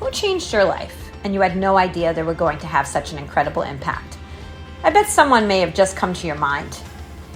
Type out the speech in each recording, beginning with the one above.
Who changed your life and you had no idea they were going to have such an incredible impact? I bet someone may have just come to your mind.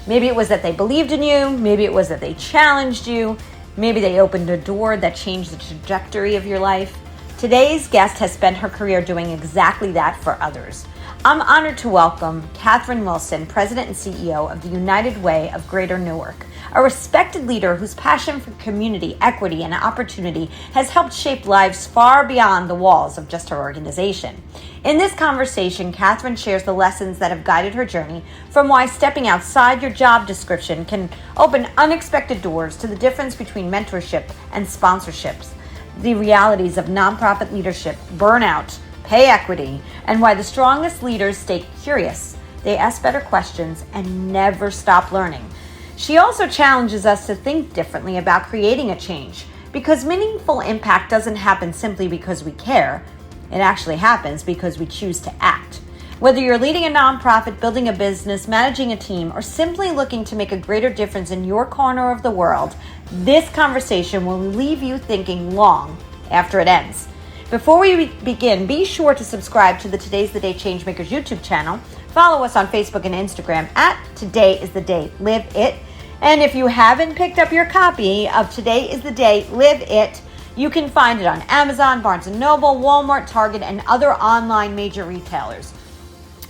Maybe it was that they believed in you, maybe it was that they challenged you, maybe they opened a door that changed the trajectory of your life. Today's guest has spent her career doing exactly that for others. I'm honored to welcome Catherine Wilson, President and CEO of the United Way of Greater Newark, a respected leader whose passion for community, equity, and opportunity has helped shape lives far beyond the walls of just her organization. In this conversation, Catherine shares the lessons that have guided her journey, from why stepping outside your job description can open unexpected doors to the difference between mentorship and sponsorships, the realities of nonprofit leadership, burnout, pay equity, and why the strongest leaders stay curious, they ask better questions, and never stop learning. She also challenges us to think differently about creating a change, because meaningful impact doesn't happen simply because we care. It actually happens because we choose to act. Whether you're leading a nonprofit, building a business, managing a team, or simply looking to make a greater difference in your corner of the world, this conversation will leave you thinking long after it ends. Before we begin, be sure to subscribe to the Today's the Day Changemakers YouTube channel. Follow us on Facebook and Instagram at Today is the Day Live It. And if you haven't picked up your copy of Today is the Day Live It, you can find it on Amazon, Barnes & Noble, Walmart, Target, and other online major retailers.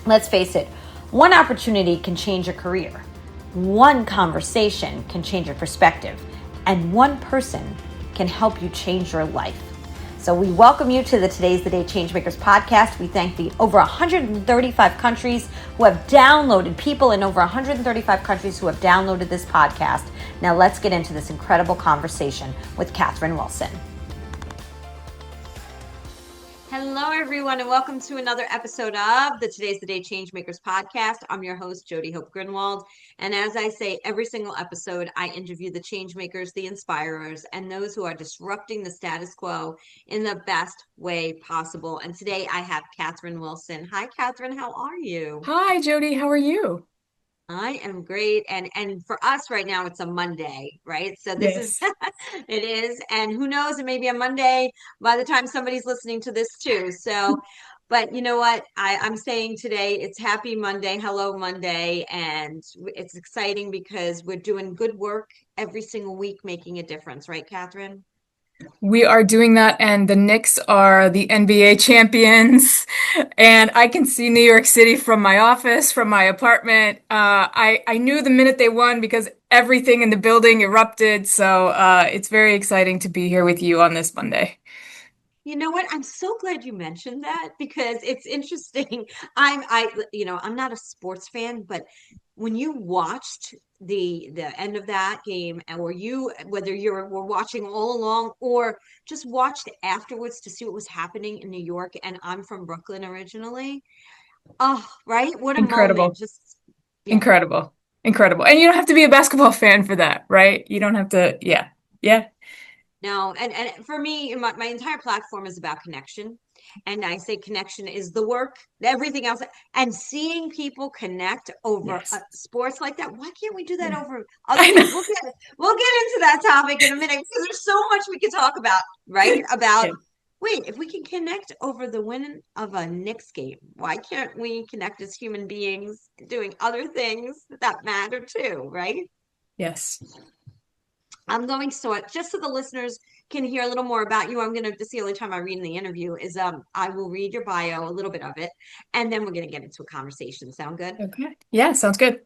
Let's face it, one opportunity can change a career. One conversation can change your perspective. And one person can help you change your life. So we welcome you to the Today's the Day Changemakers podcast. We thank the over 135 countries who have downloaded, people in over 135 countries who have downloaded this podcast. Now let's get into this incredible conversation with Catherine Wilson. Hello, everyone, and welcome to another episode of the Today's the Day Changemakers podcast. I'm your host, Jody Hope Grinwald. And as I say, every single episode, I interview the changemakers, the inspirers, and those who are disrupting the status quo in the best way possible. And today I have Catherine Wilson. Hi, Catherine. How are you? Hi, Jody. How are you? I am great. And for us right now, it's a Monday, right? So this is, Yes. it is. And who knows, it may be a Monday by the time somebody's listening to this too. So, but you know what? I'm saying today, it's happy Monday. Hello, Monday. And it's exciting because we're doing good work every single week, making a difference, right, Catherine? We are doing that, and the Knicks are the NBA champions. And I can see New York City from my office, from my apartment. I knew the minute they won because everything in the building erupted. So it's very exciting to be here with you on this Monday. You know what? I'm so glad you mentioned that because it's interesting. I'm not a sports fan, but when you watched the end of that game, and whether were watching all along or just watched afterwards to see what was happening in New York, and I'm from Brooklyn originally. Oh, right? What a moment. Incredible. Just yeah. Incredible. Incredible. And you don't have to be a basketball fan for that, right? You don't have to, yeah. Yeah. No, and for me, my entire platform is about connection. And I say connection is the work, everything else. And seeing people connect over Yes. sports like that, why can't we do that Yeah. over other I things? know. We'll get into that topic in a minute because there's so much we could talk about, right? About Yeah. wait, if we can connect over the win of a Knicks game, why can't we connect as human beings doing other things that matter too, right? Yes. I'm going so just so the listeners can hear a little more about you. I'm gonna this is the only time I read in the interview is I will read your bio, a little bit of it, and then we're gonna get into a conversation. Sound good? Okay. Yeah, sounds good.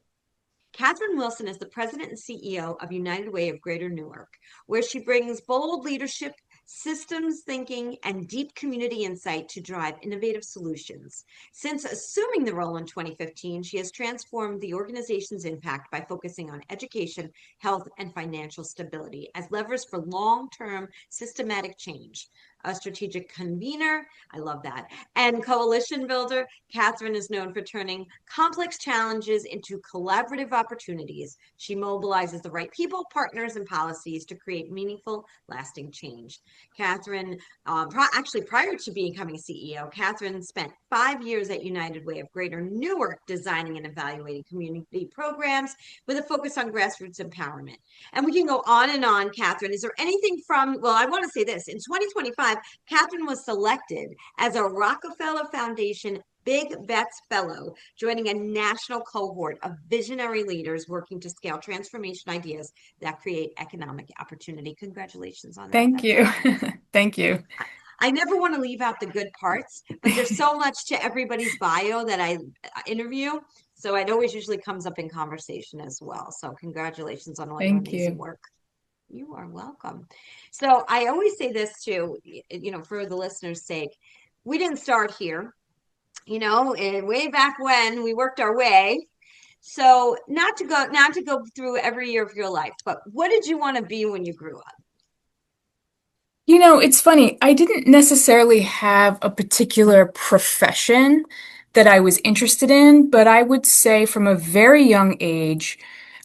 Catherine Wilson is the president and CEO of United Way of Greater Newark, where she brings bold leadership, systems thinking, and deep community insight to drive innovative solutions. Since assuming the role in 2015, she has transformed the organization's impact by focusing on education, health, and financial stability as levers for long-term systematic change. A strategic convener, I love that, and coalition builder, Catherine is known for turning complex challenges into collaborative opportunities. She mobilizes the right people, partners, and policies to create meaningful, lasting change. Catherine, actually, prior to becoming CEO, Catherine spent 5 years at United Way of Greater Newark designing and evaluating community programs with a focus on grassroots empowerment. And we can go on and on, Catherine. Is there anything from, well, I want to say this in 2025, 2025, Catherine was selected as a Rockefeller Foundation Big Bets Fellow, joining a national cohort of visionary leaders working to scale transformation ideas that create economic opportunity. Congratulations on that. Thank That's you. fabulous. Thank you. I never want to leave out the good parts, but there's so much to everybody's bio that I interview. So it always usually comes up in conversation as well. So congratulations on all your Thank amazing you. work. You are welcome. So I always say this too, for the listeners' sake, we didn't start here, and way back when we worked our way. So not to go through every year of your life, but what did you want to be when you grew up? It's funny. I didn't necessarily have a particular profession that I was interested in, but I would say from a very young age,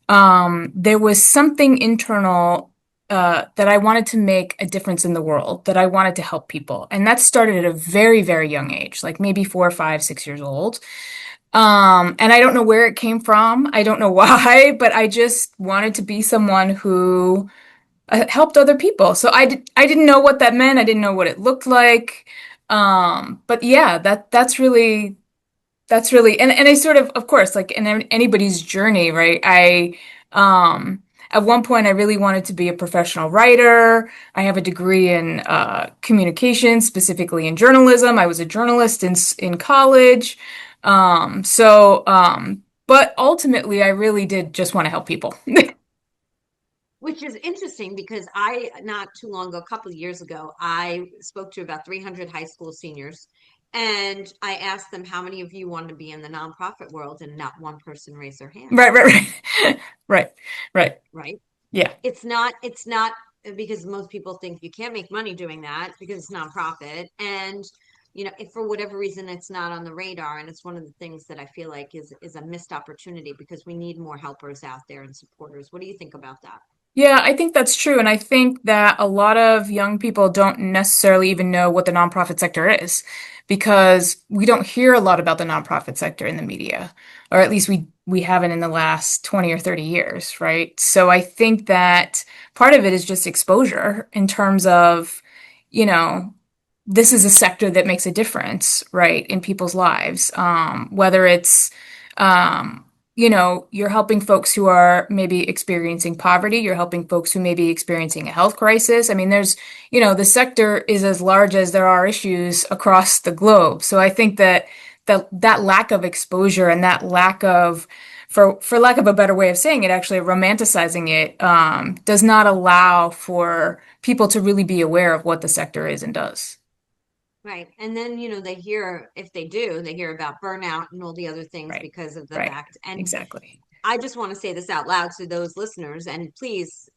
there was something internal that I wanted to make a difference in the world, that I wanted to help people. And that started at a very, very young age, like maybe 4, 5, 6 years old. And I don't know where it came from. I don't know why, but I just wanted to be someone who helped other people. So I didn't know what that meant. I didn't know what it looked like. But yeah, that's really and I sort of course, like in anybody's journey, right? Um at one point I really wanted to be a professional writer. I have a degree in communication, specifically in journalism. I was a journalist in college. But ultimately I really did just want to help people. Which is interesting because I, not too long ago, a couple of years ago, I spoke to about 300 high school seniors and I asked them how many of you want to be in the nonprofit world, and not one person raised their hand, Right, right, right. Right, right. right? Yeah. It's not because most people think you can't make money doing that because it's nonprofit. And if for whatever reason it's not on the radar, and it's one of the things that I feel like is a missed opportunity because we need more helpers out there and supporters. What do you think about that? Yeah, I think that's true. And I think that a lot of young people don't necessarily even know what the nonprofit sector is because we don't hear a lot about the nonprofit sector in the media, or at least we haven't in the last 20 or 30 years, right? So I think that part of it is just exposure in terms of, you know, this is a sector that makes a difference, right, in people's lives. Whether it's, you're helping folks who are maybe experiencing poverty, you're helping folks who may be experiencing a health crisis. I mean, the sector is as large as there are issues across the globe. So I think that that lack of exposure and that lack of, for lack of a better way of saying it, actually romanticizing it, does not allow for people to really be aware of what the sector is and does. Right. And then, they hear, if they do, they hear about burnout and all the other things Right. because of the Right. fact. And Exactly. I just want to say this out loud to those listeners, and please,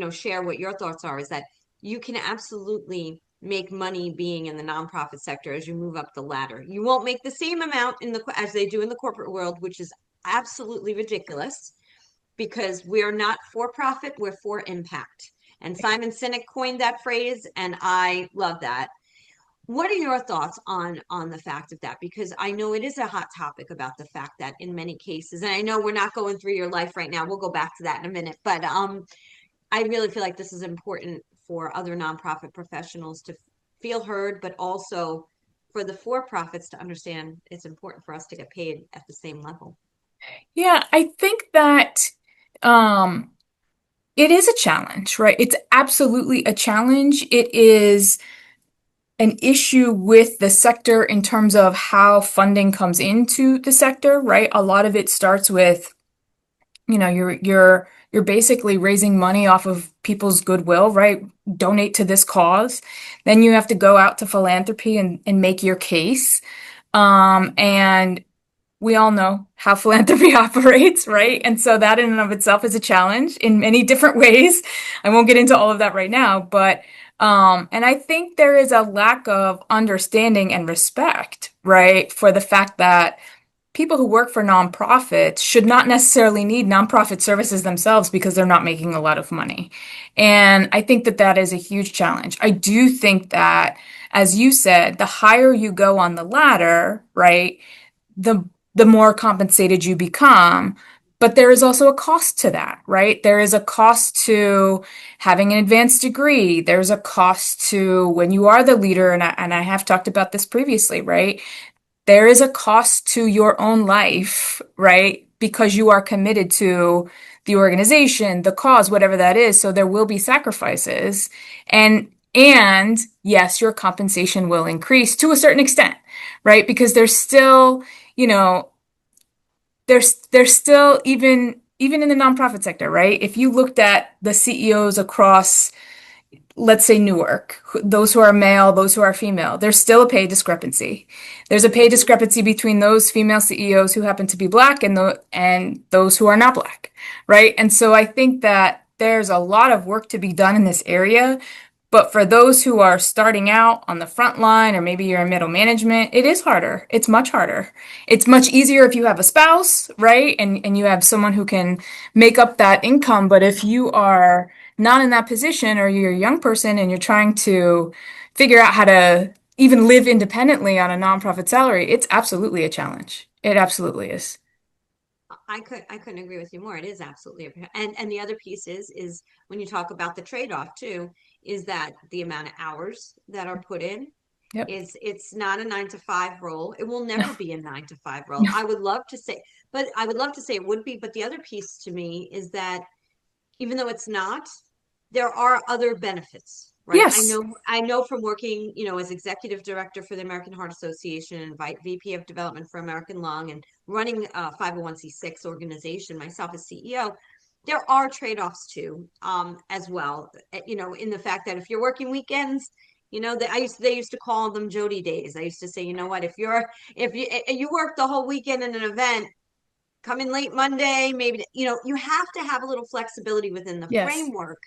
share what your thoughts are, is that you can absolutely make money being in the nonprofit sector as you move up the ladder. You won't make the same amount as they do in the corporate world, which is absolutely ridiculous because we're not for profit, we're for impact. And Simon Sinek coined that phrase, and I love that. What are your thoughts on the fact of that? Because I know it is a hot topic about the fact that in many cases, and I know we're not going through your life right now. We'll go back to that in a minute, but I really feel like this is important for other nonprofit professionals to feel heard, but also for the for-profits to understand it's important for us to get paid at the same level. Yeah, I think that um, it is a challenge, right? It's absolutely a challenge. It is an issue with the sector in terms of how funding comes into the sector, right? A lot of it starts with, you're basically raising money off of people's goodwill, right? Donate to this cause. Then you have to go out to philanthropy and make your case. And we all know how philanthropy operates, right? And so that in and of itself is a challenge in many different ways. I won't get into all of that right now, but and I think there is a lack of understanding and respect, right, for the fact that people who work for nonprofits should not necessarily need nonprofit services themselves because they're not making a lot of money. And I think that that is a huge challenge. I do think that, as you said, the higher you go on the ladder, right, the the more compensated you become. But there is also a cost to that, right? There is a cost to having an advanced degree. There's a cost to when you are the leader, and I have talked about this previously, right? There is a cost to your own life, right? Because you are committed to the organization, the cause, whatever that is. So there will be sacrifices. And yes, your compensation will increase to a certain extent, right? Because there's still, you know, there's still even in the nonprofit sector, right? If you looked at the CEOs across, let's say Newark, those who are male, those who are female, there's still a pay discrepancy. There's a pay Mhm. discrepancy between those female CEOs who happen to be black and those who are not black, right? And so I think that there's a lot of work to be done in this area. But for those who are starting out on the front line, or maybe you're in middle management, it is harder. It's much harder. It's much easier if you have a spouse, right? And you have someone who can make up that income. But if you are not in that position, or you're a young person and you're trying to figure out how to even live independently on a nonprofit salary, it's absolutely a challenge. It absolutely is. I couldn't agree with you more. It is absolutely and the other piece is when you talk about the trade-off too, is that the amount of hours that are put in Yep. is it's not a 9 to 5 role. It will No, never be a 9 to 5 role. no. I would love to say it would be, but the other piece to me is that even though it's not, there are other benefits, right? Yes. I know from working, as executive director for the American Heart Association and VP of development for American Lung and running a 501(c)(6) organization myself as CEO, there are trade-offs too, as well. In the fact that if you're working weekends, they used to call them Jody days. I used to say, you know what, if you work the whole weekend in an event, come in late Monday, maybe, you have to have a little flexibility within the Yes. framework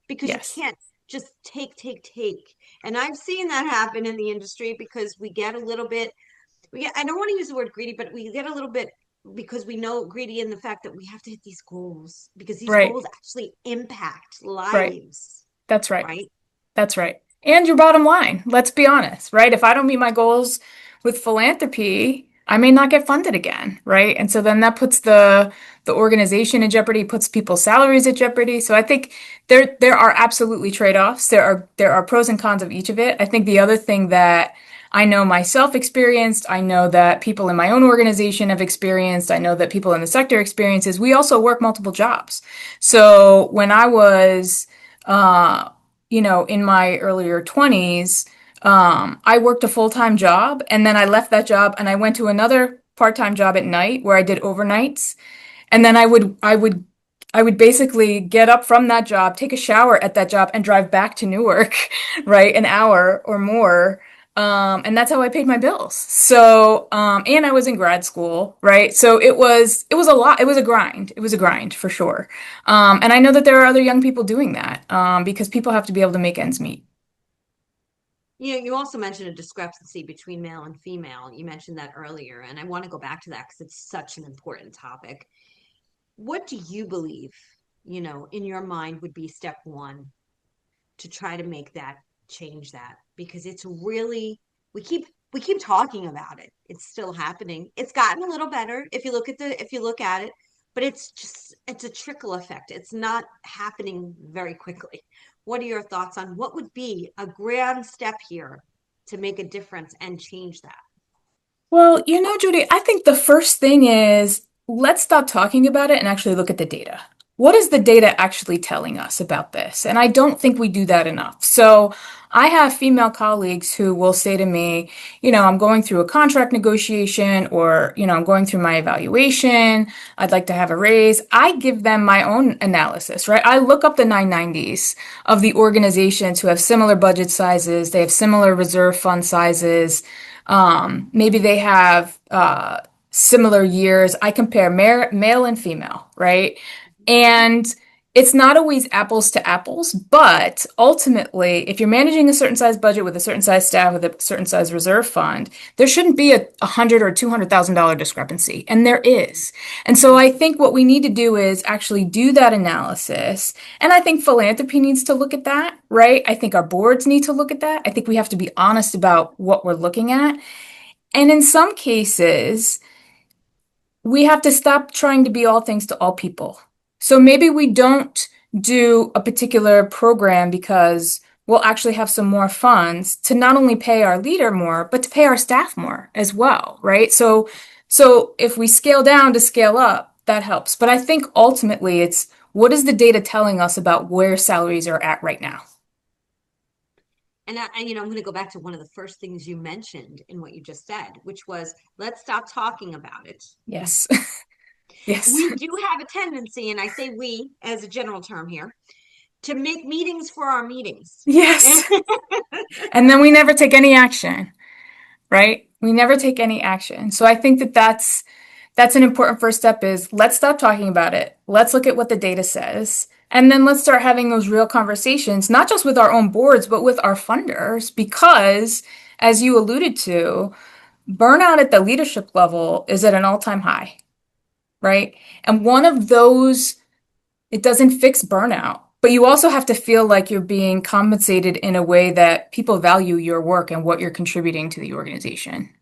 because you Yes. can't just take. And I've seen that happen in the industry because we get a little bit, I don't want to use the word greedy, but we get a little bit because we know greedy in the fact that we have to hit these goals because these Right. goals actually impact Right. lives, That's right. right? That's right. And your bottom line, let's be honest, right? If I don't meet my goals with philanthropy, I may not get funded again, right? And so then that puts the organization in jeopardy, puts people's salaries at jeopardy. So I think there are absolutely trade-offs. There are pros and cons of each of it. I think the other thing that I know myself experienced, I know that people in my own organization have experienced, I know that people in the sector experiences, we also work multiple jobs. So when I was uh, in my earlier 20s, I worked a full-time job and then I left that job and I went to another part-time job at night where I did overnights. And then I would basically get up from that job, take a shower at that job, and drive back to Newark, right? An hour or more. And that's how I paid my bills. So, and I was in grad school, right? So it was a lot. It was a grind. It was a grind for sure. And I know that there are other young people doing that, because people have to be able to make ends meet. You also mentioned a discrepancy between male and female. You mentioned that earlier, and I want to go back to that because it's such an important topic. What do you believe, in your mind would be step one to try to make that change that? Because it's really, we keep talking about it. It's still happening. It's gotten a little better if you look at it, but it's a trickle effect. It's not happening very quickly. What are your thoughts on what would be a grand step here to make a difference and change that? Well, Judy, I think the first thing is let's stop talking about it and actually look at the data. What is the data actually telling us about this? And I don't think we do that enough. So I have female colleagues who will say to me, I'm going through a contract negotiation or, I'm going through my evaluation. I'd like to have a raise. I give them my own analysis, right? I look up the 990s of the organizations who have similar budget sizes. They have similar reserve fund sizes. Maybe they have similar years. I compare male and female, right? And it's not always apples to apples, but ultimately, if you're managing a certain size budget with a certain size staff with a certain size reserve fund, there shouldn't be a hundred or $200,000 discrepancy, and there is. And so I think what we need to do is actually do that analysis, and I think philanthropy needs to look at that, right? I think our boards need to look at that. I think we have to be honest about what we're looking at, and in some cases, we have to stop trying to be all things to all people. So maybe we don't do a particular program because we'll actually have some more funds to not only pay our leader more, but to pay our staff more as well, right? So if we scale down to scale up, that helps. But I think ultimately it's what is the data telling us about where salaries are at right now? And I'm going to go back to one of the first things you mentioned in what you just said, which was let's stop talking about it. Yes. Yes. We do have a tendency, and I say we as a general term here, to make meetings for our meetings. Yes. And then we never take any action, right? We never take any action. So I think that that's an important first step is let's stop talking about it. Let's look at what the data says. And then let's start having those real conversations, not just with our own boards, but with our funders, because as you alluded to, burnout at the leadership level is at an all-time high, right? And one of those, it doesn't fix burnout, but you also have to feel like you're being compensated in a way that people value your work and what you're contributing to the organization.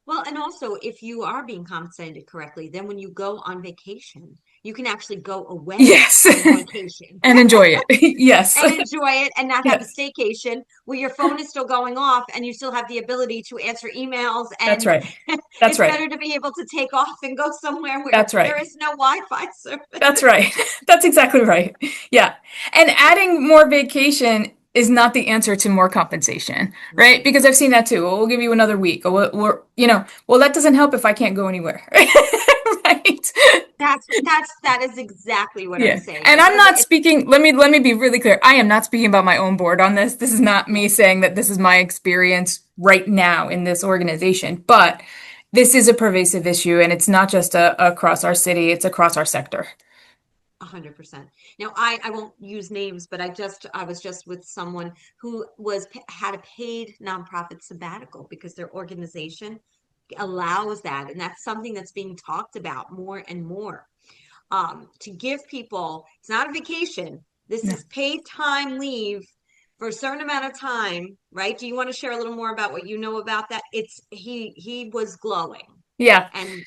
Well, and also, if you are being compensated correctly, then when you go on vacation, you can actually go away Yes. on vacation And enjoy it. Yes. and enjoy it and not have a Yes. staycation where your phone is still going off and you still have the ability to answer emails. That's And right. That's it's right. better to be able to take off and go somewhere where That's there right. is no Wi-Fi service. That's right. That's exactly right. Yeah. And adding more vacation is not the answer to more compensation, right? Because I've seen that too. Well, we'll give you another week. Or, well, that doesn't help if I can't go anywhere. Right? That is exactly what I'm Yeah. saying. And I'm not speaking, let me be really clear. I am not speaking about my own board on this. This is not me saying that this is my experience right now in this organization, but this is a pervasive issue and it's not just across our city, it's across our sector. 100%. Now, I won't use names, but I was just with someone who had a paid nonprofit sabbatical because their organization allows that, and that's something that's being talked about more and more. To give people, it's not a vacation. This No. is paid time leave for a certain amount of time, right? Do you want to share a little more about what you know about that? He was glowing, Yeah. and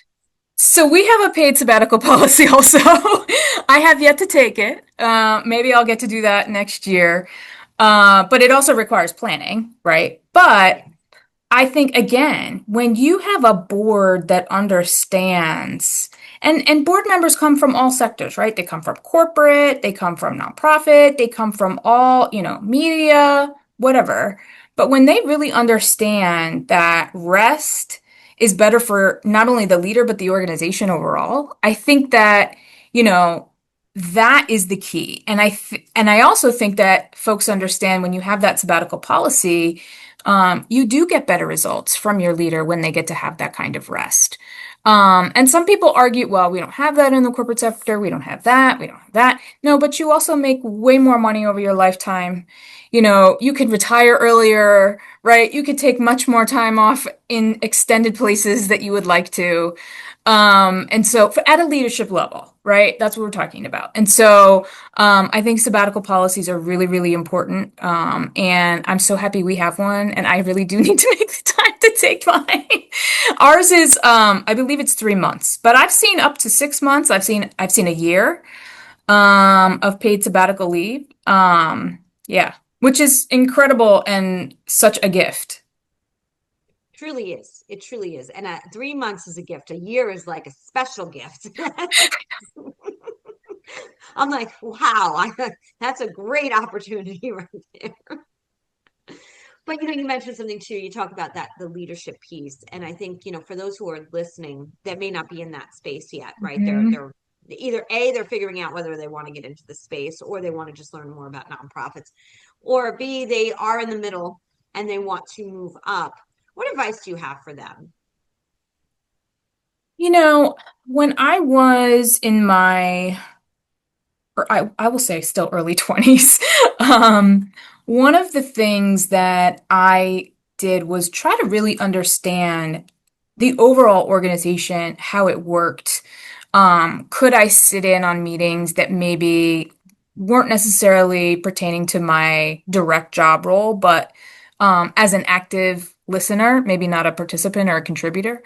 So we have a paid sabbatical policy also. I have yet to take it. Maybe I'll get to do that next year. But it also requires planning, right? But yeah, I think again, when you have a board that understands, and board members come from all sectors, right? They come from corporate, they come from nonprofit, they come from all, media, whatever. But when they really understand that rest is better for not only the leader, but the organization overall, I think that, you know, that is the key. And I also think that folks understand when you have that sabbatical policy, you do get better results from your leader when they get to have that kind of rest. And some people argue, well, we don't have that in the corporate sector. We don't have that. We don't have that. No, but you also make way more money over your lifetime. You could retire earlier, right? You could take much more time off in extended places that you would like to. And so at a leadership level, right? That's what we're talking about. And so I think sabbatical policies are really, really important. And I'm so happy we have one. And I really do need to make the time to take mine. Ours is, I believe it's 3 months, but I've seen up to 6 months. I've seen a year, of paid sabbatical leave. Yeah, which is incredible and such a gift. truly is. It truly is. And 3 months is a gift. A year is like a special gift. I'm like, wow, that's a great opportunity right there. But you mentioned something too. You talk about that the leadership piece, and I think for those who are listening that may not be in that space yet, right? Mhm. They're either A, they're figuring out whether they want to get into the space or they want to just learn more about nonprofits, or B, they are in the middle and they want to move up. What advice do you have for them? You know, when I was in my, or I will say still early 20s, one of the things that I did was try to really understand the overall organization, how it worked. Could I sit in on meetings that maybe weren't necessarily pertaining to my direct job role, but as an active listener, maybe not a participant or a contributor?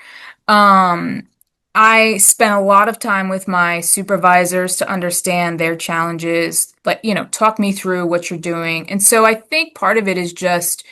Um, I spent a lot of time with my supervisors to understand their challenges, like, talk me through what you're doing. And so I think part of it is just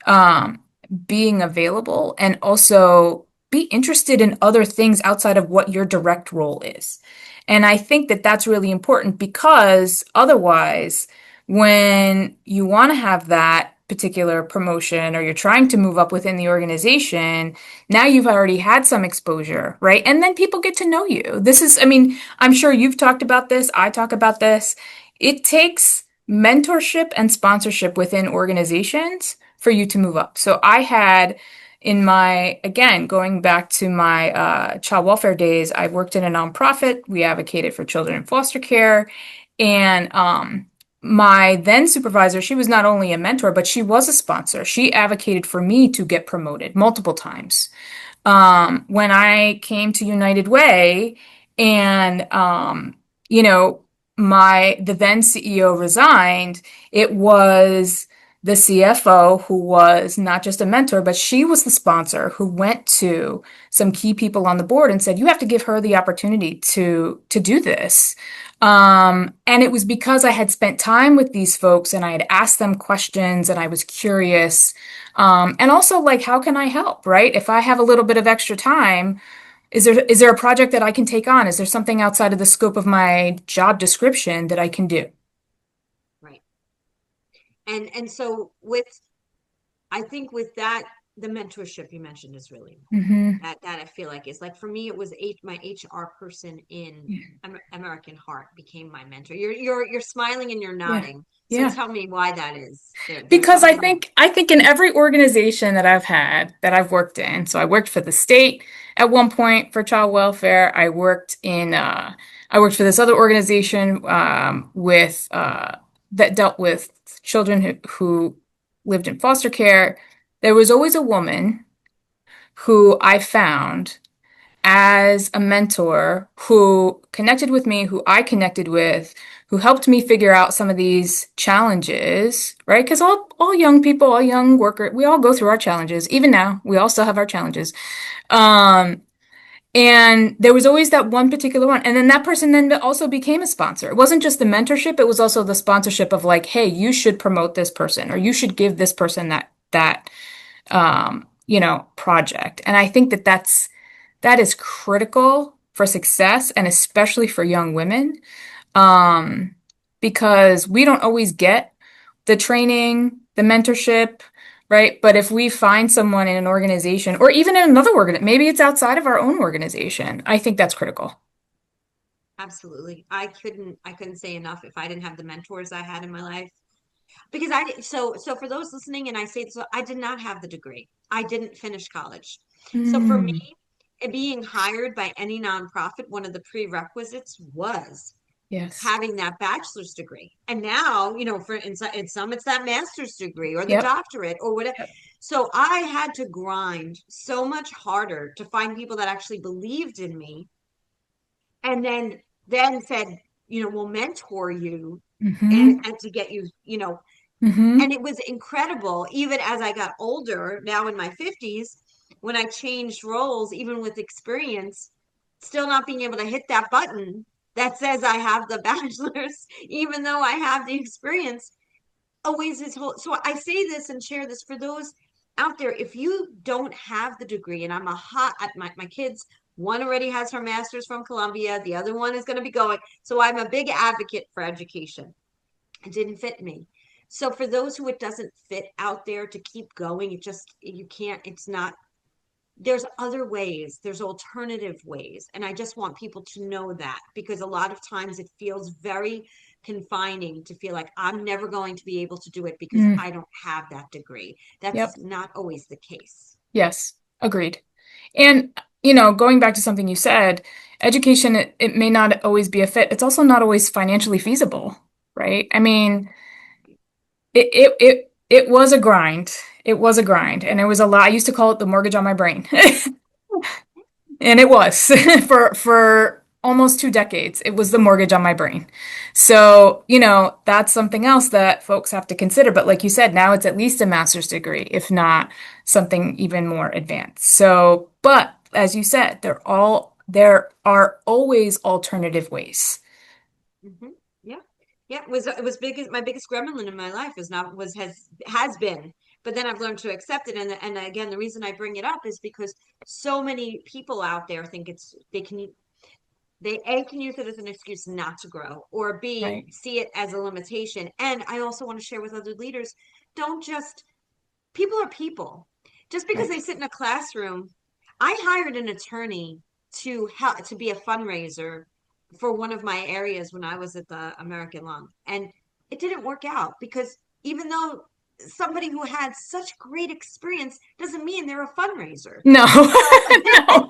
um, being available and also be interested in other things outside of what your direct role is. And I think that that's really important because otherwise, when you want to have that particular promotion or you're trying to move up within the organization, now you've already had some exposure, right? And then people get to know you. This is, I mean, I'm sure you've talked about this. I talk about this. It takes mentorship and sponsorship within organizations for you to move up. So I had in my, again, going back to my child welfare days, I worked in a nonprofit. We advocated for children in foster care. And my then supervisor, she was not only a mentor, but she was a sponsor. She advocated for me to get promoted multiple times. When I came to United Way and, you know, the then CEO resigned, it was the CFO who was not just a mentor, but she was the sponsor who went to some key people on the board and said, you have to give her the opportunity to do this. And it was because I had spent time with these folks and I had asked them questions and I was curious. And also like, how can I help, right? If I have a little bit of extra time, is there a project that I can take on? Is there something outside of the scope of my job description that I can do? Right. And so with I think with that, the mentorship you mentioned is really important. Hmm. That I feel like is like for me, it was my HR person in Yeah. American Heart became my mentor. You're smiling and you're Yeah. nodding. So Yeah. tell me why that is. There's Because something. I think in every organization that I've had, that I've worked in, so I worked for the state at one point for child welfare. I worked for this other organization with that dealt with children who lived in foster care. There was always a woman who I found as a mentor who connected with me, who I connected with, who helped me figure out some of these challenges, right? Because all young people, all young workers, we all go through our challenges. Even now, we all still have our challenges. Um, and there was always that one particular one. And then that person then also became a sponsor. It wasn't just the mentorship, it was also the sponsorship of like, hey, you should promote this person or you should give this person that project. And I think that that is critical for success and especially for young women, um, because we don't always get the training, the mentorship, right? But if we find someone in an organization or even in another organ, maybe it's outside of our own organization, I think that's critical. Absolutely. I couldn't say enough if I didn't have the mentors I had in my life. Because I did so for those listening, and I say this, so I did not have the degree. I didn't finish college. So for me, Mm, being hired by any nonprofit, one of the prerequisites was yes. having that bachelor's degree. And now, for in some it's that master's degree or the Yep. doctorate or whatever. Yep. So I had to grind so much harder to find people that actually believed in me and then said, we'll mentor you Mm-hmm. and to get you, Mm-hmm. and it was incredible, even as I got older, now in my 50s, when I changed roles, even with experience, still not being able to hit that button that says I have the bachelor's, even though I have the experience. Always is whole. So I say this and share this for those out there. If you don't have the degree, and I'm a hot at my kids, one already has her master's from Columbia, the other one is going to be going. So I'm a big advocate for education. It didn't fit me. So for those who it doesn't fit out there to keep going, you can't, it's not, there's other ways, there's alternative ways. And I just want people to know that because a lot of times it feels very confining to feel like I'm never going to be able to do it because Mm, I don't have that degree. That's yep. not always the case. Yes. Agreed. And, going back to something you said, education, it may not always be a fit. It's also not always financially feasible, right? I mean, it was a grind. It was a grind. And it was a lot. I used to call it the mortgage on my brain. And it was for almost 2 decades. It was the mortgage on my brain. So, that's something else that folks have to consider. But like you said, now it's at least a master's degree, if not something even more advanced. So, but as you said, they're all there are always alternative ways. Hmm. Yeah. Yeah. It was my biggest gremlin in my life is not was has been. But then I've learned to accept it. And again, the reason I bring it up is because so many people out there think they A, can use it as an excuse not to grow, or B, Right. see it as a limitation. And I also want to share with other leaders, don't just people are people. Just because Right. they sit in a classroom, I hired an attorney to help to be a fundraiser for one of my areas when I was at the American Lung. And it didn't work out because even though somebody who had such great experience doesn't mean they're a fundraiser. No. So No.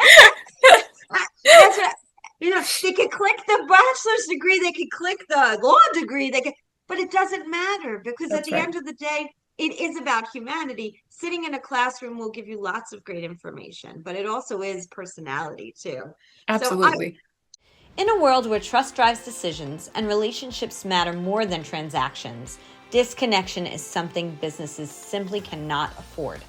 that's what they could click the bachelor's degree, they could click the law degree, but it doesn't matter because at That's the right. end of the day, it is about humanity. Sitting in a classroom will give you lots of great information, but it also is personality too. So I Absolutely. In a world where trust drives decisions and relationships matter more than transactions, disconnection is something businesses simply cannot afford.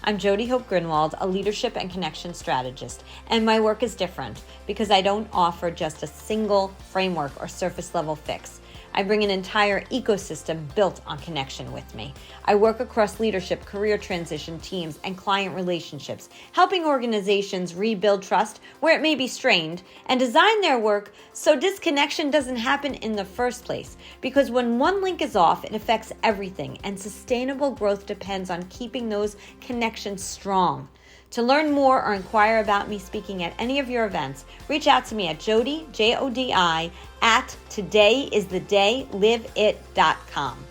I'm Jody Hope Grinwald, a leadership and connection strategist, and my work is different because I don't offer just a single framework or surface level fix. I bring an entire ecosystem built on connection with me. I work across leadership, career transition teams, and client relationships, helping organizations rebuild trust where it may be strained and design their work so disconnection doesn't happen in the first place. Because when one link is off, it affects everything, and sustainable growth depends on keeping those connections strong. To learn more or inquire about me speaking at any of your events, reach out to me at Jody, Jodi, at todayisthedayliveit.com.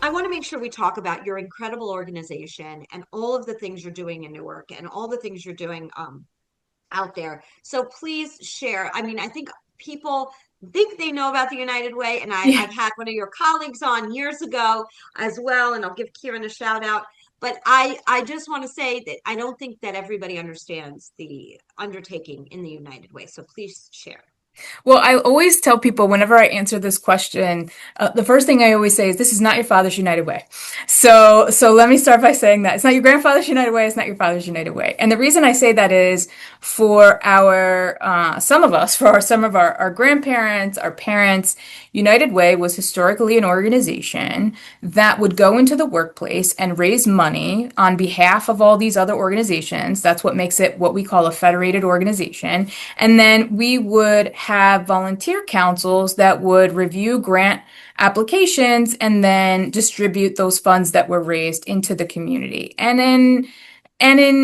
I want to make sure we talk about your incredible organization and all of the things you're doing in Newark and all the things you're doing out there. So please share. I mean, I think people think they know about the United Way, and Yeah. I've had one of your colleagues on years ago as well, and I'll give Kieran a shout out. But I just want to say that I don't think that everybody understands the undertaking in the United Way. So please share. Well, I always tell people whenever I answer this question, the first thing I always say is, "This is not your father's United Way." So let me start by saying that it's not your grandfather's United Way. It's not your father's United Way. And the reason I say that is for our some of us, for some of our grandparents, our parents, United Way was historically an organization that would go into the workplace and raise money on behalf of all these other organizations. That's what makes it what we call a federated organization. And then we would have volunteer councils that would review grant applications and then distribute those funds that were raised into the community. And in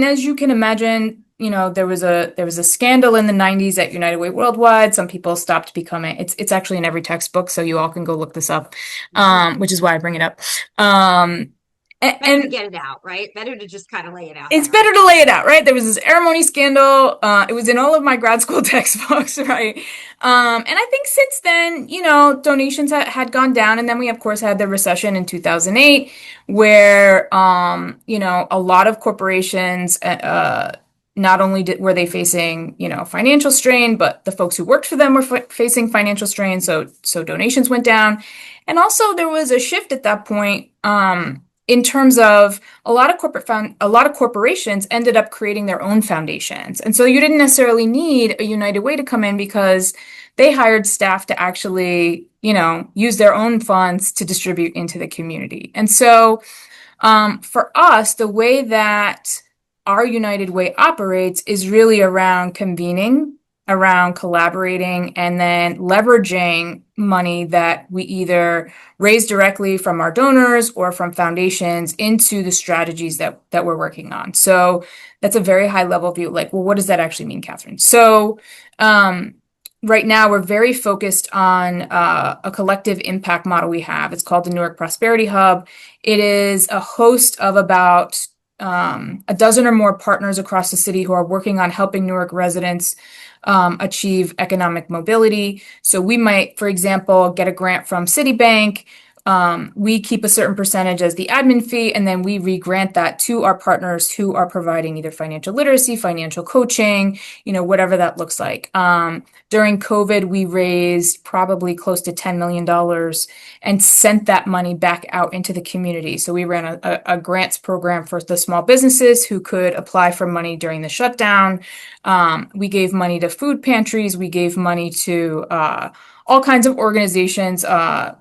as you can imagine, there was a scandal in the 90s at United Way Worldwide. Some people stopped becoming it's actually in every textbook, so you all can go look this up. Which is why I bring it up. Um Better to and get it out, right? Better to just kind of lay it out it's there. better to lay it out, right? There was this alimony scandal. It was in all of my grad school textbooks, right? And I think since then, donations had gone down, and then we of course had the recession in 2008, where a lot of corporations, not only were they facing, financial strain, but the folks who worked for them were facing financial strain. So donations went down, and also there was a shift at that point. In terms of a lot of corporations ended up creating their own foundations. And so you didn't necessarily need a United Way to come in because they hired staff to actually, use their own funds to distribute into the community. And so for us, the way that our United Way operates is really around convening, around collaborating, and then leveraging money that we either raise directly from our donors or from foundations into the strategies that we're working on. So that's a very high level view. Like, well, what does that actually mean, Catherine? So right now, we're very focused on a collective impact model we have. It's called the Newark Prosperity Hub. It is a host of about a dozen or more partners across the city who are working on helping Newark residents achieve economic mobility. So we might, for example, get a grant from Citibank We keep a certain percentage as the admin fee, and then we re-grant that to our partners who are providing either financial literacy, financial coaching, whatever that looks like. During COVID, we raised probably close to $10 million and sent that money back out into the community. So we ran a grants program for the small businesses who could apply for money during the shutdown. We gave money to food pantries. We gave money to all kinds of organizations.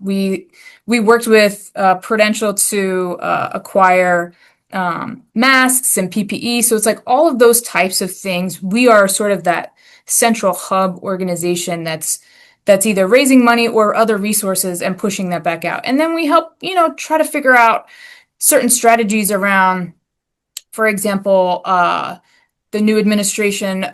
We worked with Prudential to acquire masks and PPE. So it's like all of those types of things. We are sort of that central hub organization that's either raising money or other resources and pushing that back out. And then we help, try to figure out certain strategies around, for example, the new administration,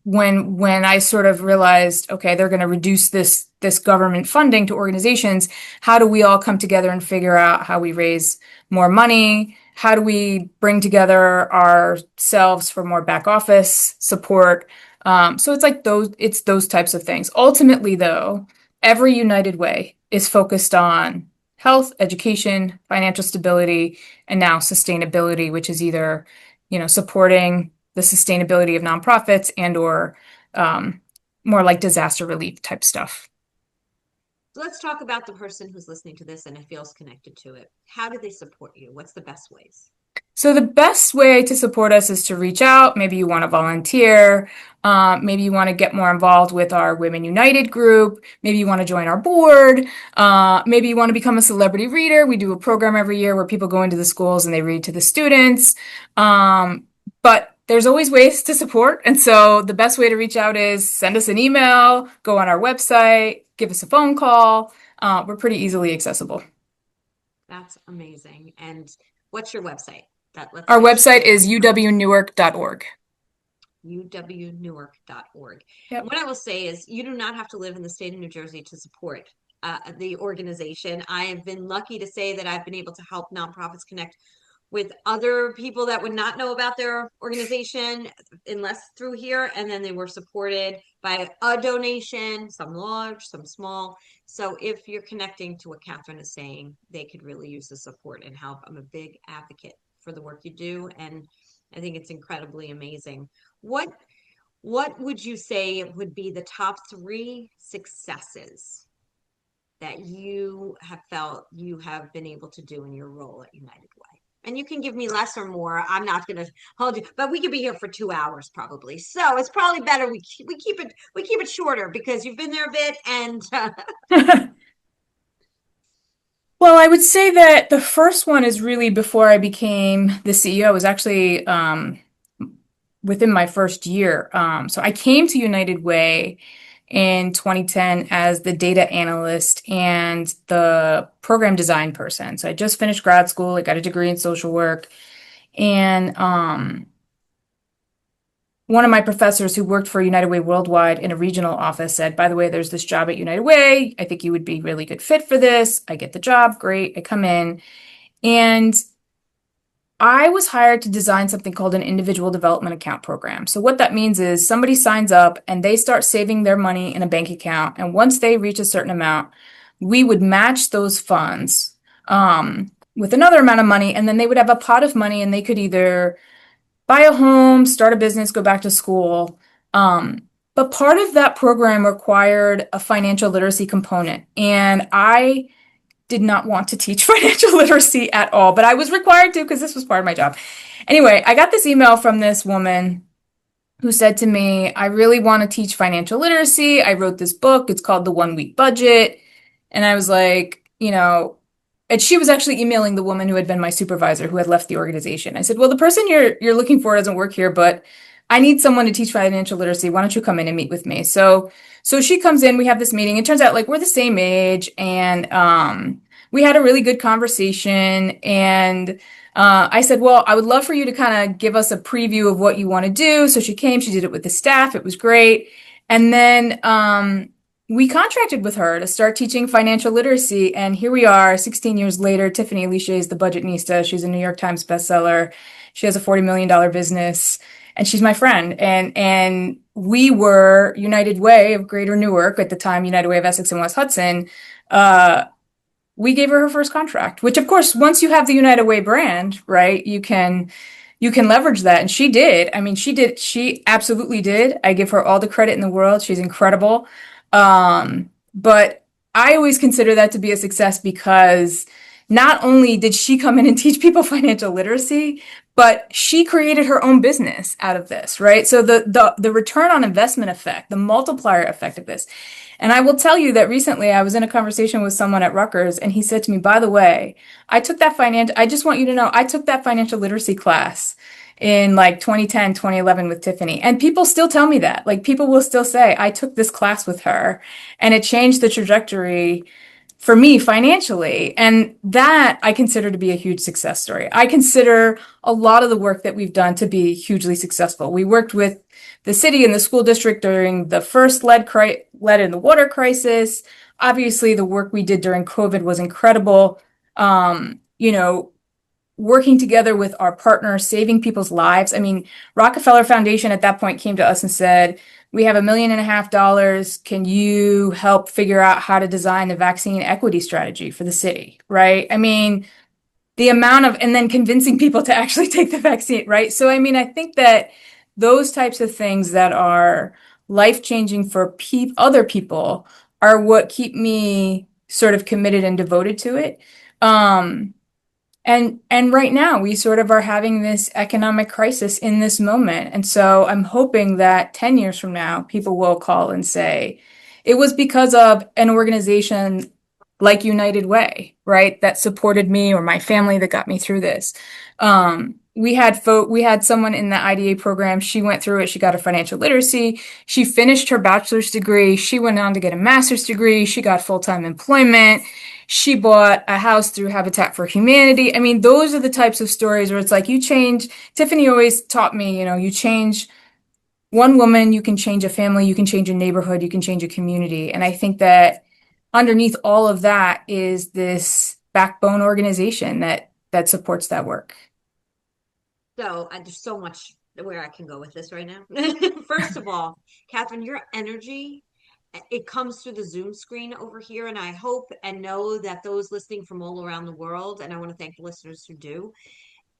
when I sort of realized, okay, they're going to reduce this government funding to organizations, how do we all come together and figure out how we raise more money? How do we bring together ourselves for more back office support? So it's like those types of things. Ultimately, though, every United Way is focused on health, education, financial stability, and now sustainability, which is either, supporting the sustainability of nonprofits and or more like disaster relief type stuff. So let's talk about the person who's listening to this and it feels connected to it. How do they support you? What's the best ways? So the best way to support us is to reach out. Maybe you want to volunteer. Maybe you want to get more involved with our Women United group. Maybe you want to join our board. Maybe you want to become a celebrity reader. We do a program every year where people go into the schools and they read to the students. But there's always ways to support. And so the best way to reach out is send us an email, go on our website, give us a phone call. We're pretty easily accessible. That's amazing. And what's your website? Our website is uwnewark.org. uwnewark.org. Yep. And what I will say is you do not have to live in the state of New Jersey to support the organization. I have been lucky to say that I've been able to help nonprofits connect with other people that would not know about their organization unless through here. And then they were supported by a donation, some large, some small. So if you're connecting to what Catherine is saying, they could really use the support and help. I'm a big advocate for the work you do. And I think it's incredibly amazing. What would you say would be the top 3 successes that you have felt you have been able to do in your role at United Way? And you can give me less or more. I'm not going to hold you, but we could be here for 2 hours probably. So it's probably better we keep it shorter because you've been there a bit. And well, I would say that the first one is really before I became the CEO. It was actually within my first year. So I came to United Way in 2010 as the data analyst and the program design person. So I just finished grad school. I got a degree in social work. And one of my professors who worked for United Way Worldwide in a regional office said, by the way, there's this job at United Way. I think you would be really good fit for this. I get the job. Great. I come in. And I was hired to design something called an individual development account program. So what that means is somebody signs up and they start saving their money in a bank account. And once they reach a certain amount, we would match those funds with another amount of money. And then they would have a pot of money and they could either buy a home, start a business, go back to school. But part of that program required a financial literacy component. And I did not want to teach financial literacy at all, but I was required to because this was part of my job. Anyway, I got this email from this woman who said to me, I really want to teach financial literacy. I wrote this book. It's called The 1 Week Budget. And I was like, and she was actually emailing the woman who had been my supervisor who had left the organization. I said, well, the person you're looking for doesn't work here, but I need someone to teach financial literacy. Why don't you come in and meet with me? So she comes in, we have this meeting. It turns out like we're the same age and we had a really good conversation. And I said, well, I would love for you to kind of give us a preview of what you want to do. So she came, she did it with the staff. It was great. And then we contracted with her to start teaching financial literacy. And here we are 16 years later. Tiffany Alicia is the Budgetnista. She's a New York Times bestseller. She has a $40 million business. And she's my friend. And we were United Way of Greater Newark, at the time United Way of Essex and West Hudson, we gave her first contract, which of course, once you have the United Way brand, right, you can leverage that. And she did. I mean, she absolutely did. I give her all the credit in the world. She's incredible. But I always consider that to be a success because not only did she come in and teach people financial literacy, but she created her own business out of this, right? So the return on investment effect, the multiplier effect of this. And I will tell you that recently I was in a conversation with someone at Rutgers and he said to me, by the way, I just want you to know, I took that financial literacy class in like 2010, 2011 with Tiffany. And people still tell me that. Like people will still say, I took this class with her and it changed the trajectory for me financially. And that I consider to be a huge success story. I consider a lot of the work that we've done to be hugely successful. We worked with the city and the school district during the first lead in the water crisis. Obviously, the work we did during COVID was incredible. You know, working together with our partners, saving people's lives. I mean, Rockefeller Foundation at that point came to us and said, we have $1.5 million. Can you help figure out how to design the vaccine equity strategy for the city? Right? I mean, the amount of, and then convincing people to actually take the vaccine, right? So, I mean, I think that those types of things that are life-changing for other people are what keep me sort of committed and devoted to it. And right now we sort of are having this economic crisis in this moment. And so I'm hoping that 10 years from now, people will call and say, it was because of an organization like United Way, right, that supported me or my family that got me through this. We had someone in the IDA program. She went through it. She got her financial literacy. She finished her bachelor's degree. She went on to get a master's degree. She got full-time employment. She bought a house through Habitat for Humanity. I mean, those are the types of stories where it's like you change. Tiffany always taught me, you change one woman, you can change a family, you can change a neighborhood, you can change a community. And I think that underneath all of that is this backbone organization that supports that work. So there's so much where I can go with this right now. First of all, Catherine, your energy, it comes through the Zoom screen over here, and I hope and know that those listening from all around the world, and I want to thank the listeners who do,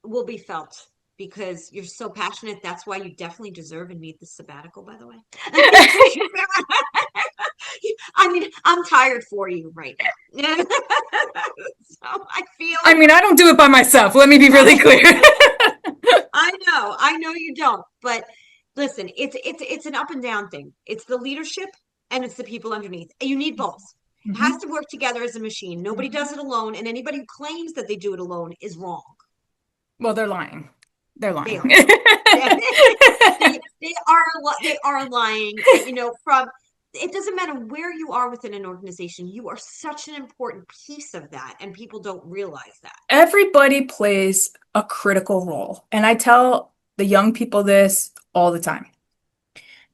will be felt because you're so passionate. That's why you definitely deserve and need the sabbatical, by the way. I mean, I'm tired for you right now. So I feel I mean, I don't do it by myself. Let me be really clear. I know you don't, but listen, it's an up and down thing. It's the leadership and it's the people underneath. You need both. It has Mhm. to work together as a machine. Nobody does it alone, and anybody who claims that they do it alone is wrong. Well, they're lying. They're They lying. are. They are lying. From it doesn't matter where you are within an organization, you are such an important piece of that, and people don't realize that. Everybody plays a critical role. And I tell the young people this all the time.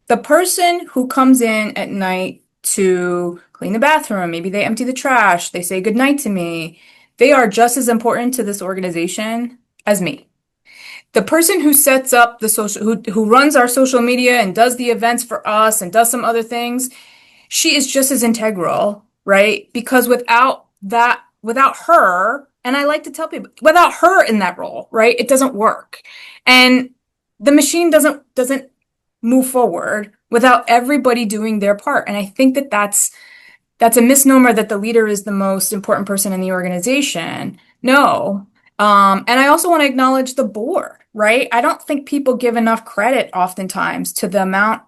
The person who comes in at night to clean the bathroom, maybe they empty the trash, they say goodnight to me, they are just as important to this organization as me. The person who sets up who runs our social media and does the events for us and does some other things, she is just as integral, right? Because without her, and I like to tell people, without her in that role, right, it doesn't work. And the machine doesn't move forward without everybody doing their part. And I think that that's a misnomer that the leader is the most important person in the organization. No. And I also want to acknowledge the board, right? I don't think people give enough credit oftentimes to the amount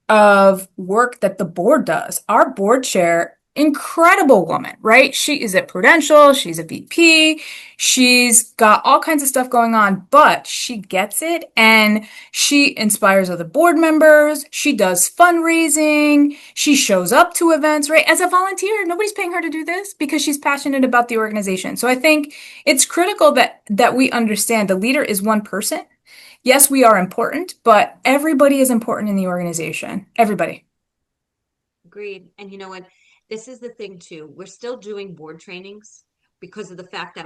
of work that the board does. Our board chair, incredible woman, right? She is at Prudential, she's a VP, she's got all kinds of stuff going on, but she gets it and she inspires other board members, she does fundraising, she shows up to events, right? As a volunteer, nobody's paying her to do this because she's passionate about the organization. So I think it's critical that we understand the leader is one person. Yes, we are important, but everybody is important in the organization. Everybody. Agreed. And you know what? This is the thing too. We're still doing board trainings because of the fact that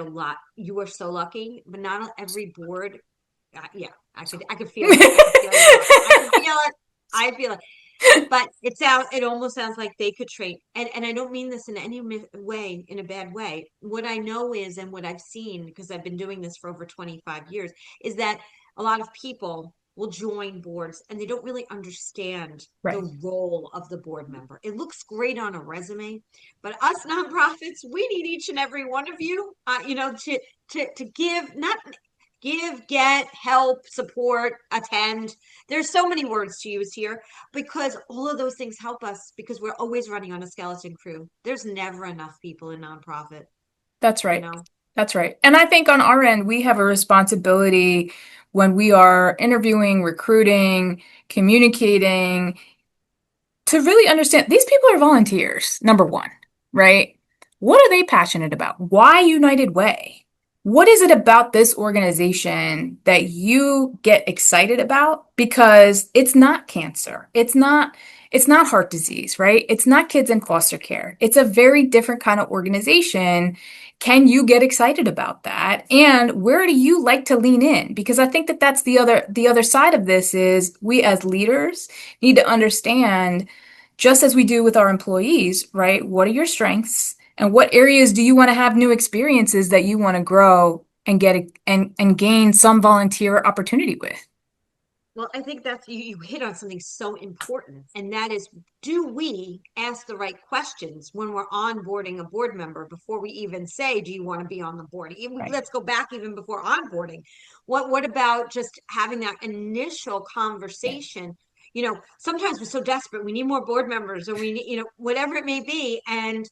you are so lucky, but not every board. Yeah, I could feel it. I could feel it. I could feel it. I feel it. But it almost sounds like they could train. And I don't mean this in any way, in a bad way. What I know is, and what I've seen, because I've been doing this for over 25 years, is that a lot of people will join boards and they don't really understand the Right. role of the board member. It looks great on a resume, but us nonprofits, we need each and every one of you, to give, not give, get, help, support, attend. There's so many words to use here because all of those things help us because we're always running on a skeleton crew. There's never enough people in nonprofit, That's you right. know? That's right. And I think on our end, we have a responsibility when we are interviewing, recruiting, communicating, to really understand these people are volunteers, number one, right? What are they passionate about? Why United Way? What is it about this organization that you get excited about? Because it's not cancer. It's not heart disease, right? It's not kids in foster care. It's a very different kind of organization. Can you get excited about that? And where do you like to lean in? Because I think that that's the other side of this is we as leaders need to understand, just as we do with our employees, right? What are your strengths and what areas do you want to have new experiences that you want to grow and get and gain some volunteer opportunity with? Well, I think that's you hit on something so important, and that is, do we ask the right questions when we're onboarding a board member before we even say, do you want to be on the board? Right. Let's go back even before onboarding. What about just having that initial Yeah. conversation? Sometimes we're so desperate, we need more board members, or we need, whatever it may be, and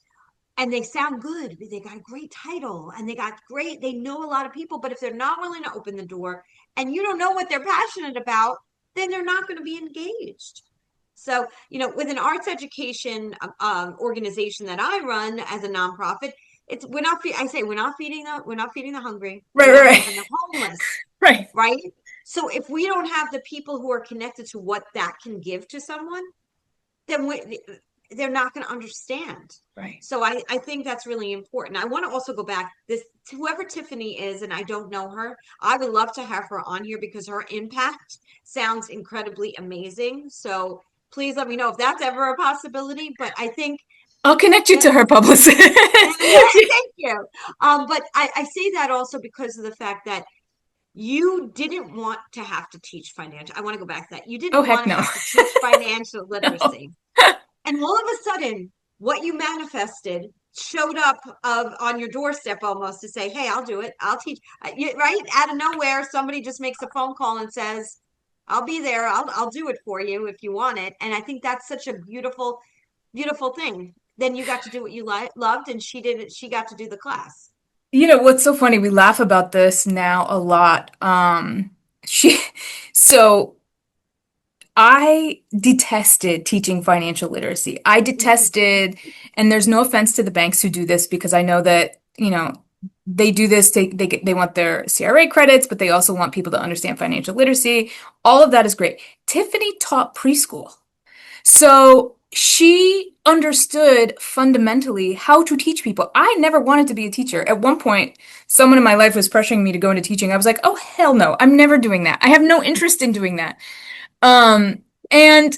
they sound good. They got a great title and they know a lot of people. But if they're not willing to open the door and you don't know what they're passionate about, then they're not going to be engaged. So, with an arts education organization that I run as a nonprofit, I say we're not feeding the hungry. Right, We're right, not right. helping the homeless, Right. right? So if we don't have the people who are connected to what that can give to someone, then they're not going to understand. Right. So I think that's really important. I want to also go back this whoever Tiffany is, and I don't know her. I would love to have her on here because her impact sounds incredibly amazing. So please let me know if that's ever a possibility. But I think I'll connect you that to her publicist. thank you. But I say that also because of the fact that you didn't want to have to teach financial. I want to go back to that. You Oh, didn't want heck to no. have to teach financial No. literacy. And all of a sudden, what you manifested showed up on your doorstep almost to say, "Hey, I'll do it. I'll teach." Right out of nowhere, somebody just makes a phone call and says, "I'll be there. I'll do it for you if you want it." And I think that's such a beautiful, beautiful thing. Then you got to do what you loved, and she did it. She got to do the class. What's so funny? We laugh about this now a lot. She, so I detested teaching financial literacy. I detested, and there's no offense to the banks who do this because I know that, they do this, they want their CRA credits, but they also want people to understand financial literacy. All of that is great. Tiffany taught preschool. So she understood fundamentally how to teach people. I never wanted to be a teacher. At one point, someone in my life was pressuring me to go into teaching. I was like, oh, hell no, I'm never doing that. I have no interest in doing that. And